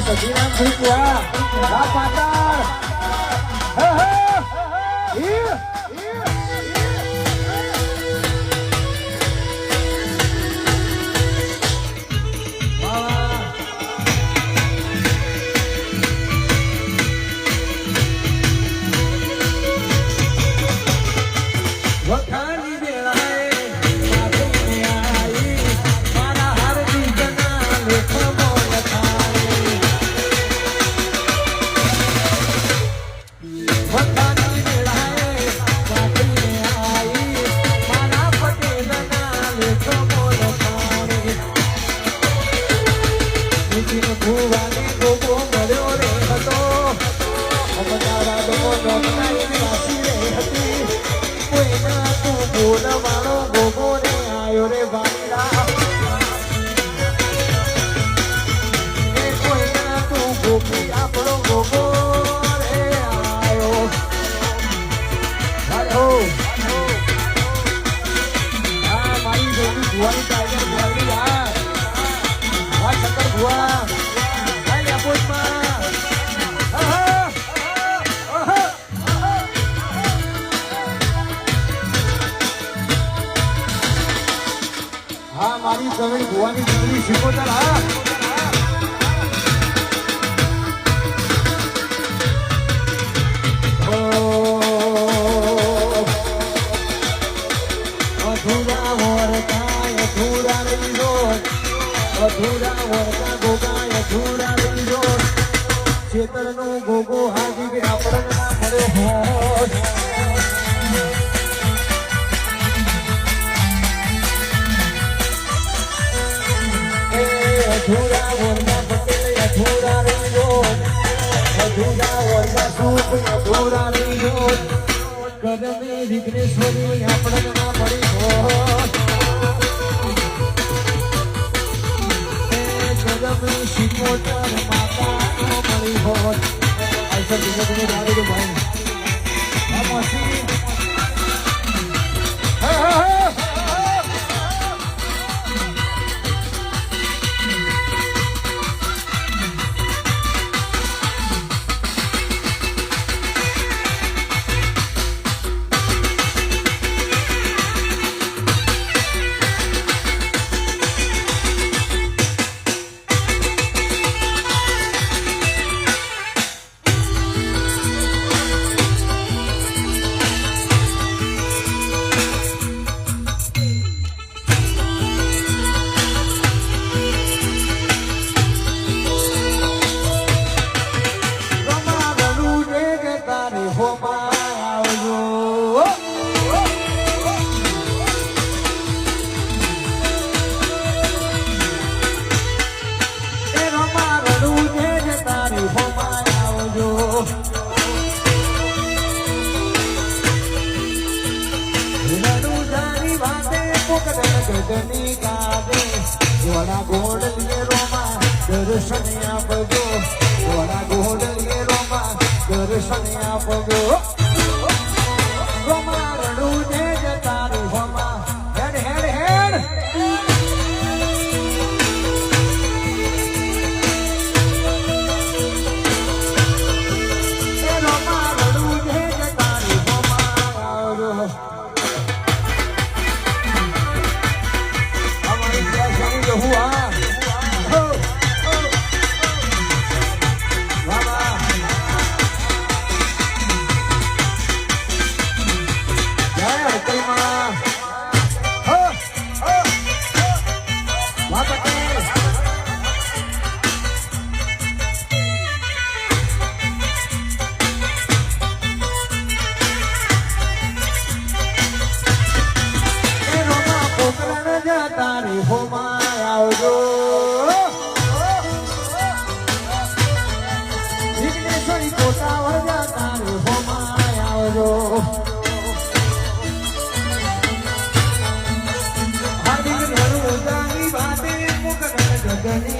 સતીરામ ભીખવા આ પાતાળ હે હે મારી સવડી ભુવાની દીકરી શીખોતર હા અધૂરા વરતા ગોગા અધૂરા લીધો ચેતરનો ગોગો હાજી કે આપણને ના મળ્યો હોત અધૂરા વરતા પટેલ અધૂરા લીધો અધૂરા વરતા સુખ અધૂરા લીધો કદમે વિઘ્નેશ્વરી આપણને ના મળી હોત શીખોતર માતા મળી હોત આઈસર બીજા તમે જાણી દો ભાઈ આ મસી દર્શન આપજો વડા ગોડલીએ રોમા દર્શન આપજો રોમા રડું ને જતા રે હોમા હેડ હેડ હેડ રોમા રડું ને જતા રે હોમા અમારી ત્યાં જવું હુઆ તારી હોમાં આવજો વિઘ્નેશ્વરી કોટા વજા તારી હોમાં આવજો હાર્દિક ધરું જાની બાતે મુકત જગની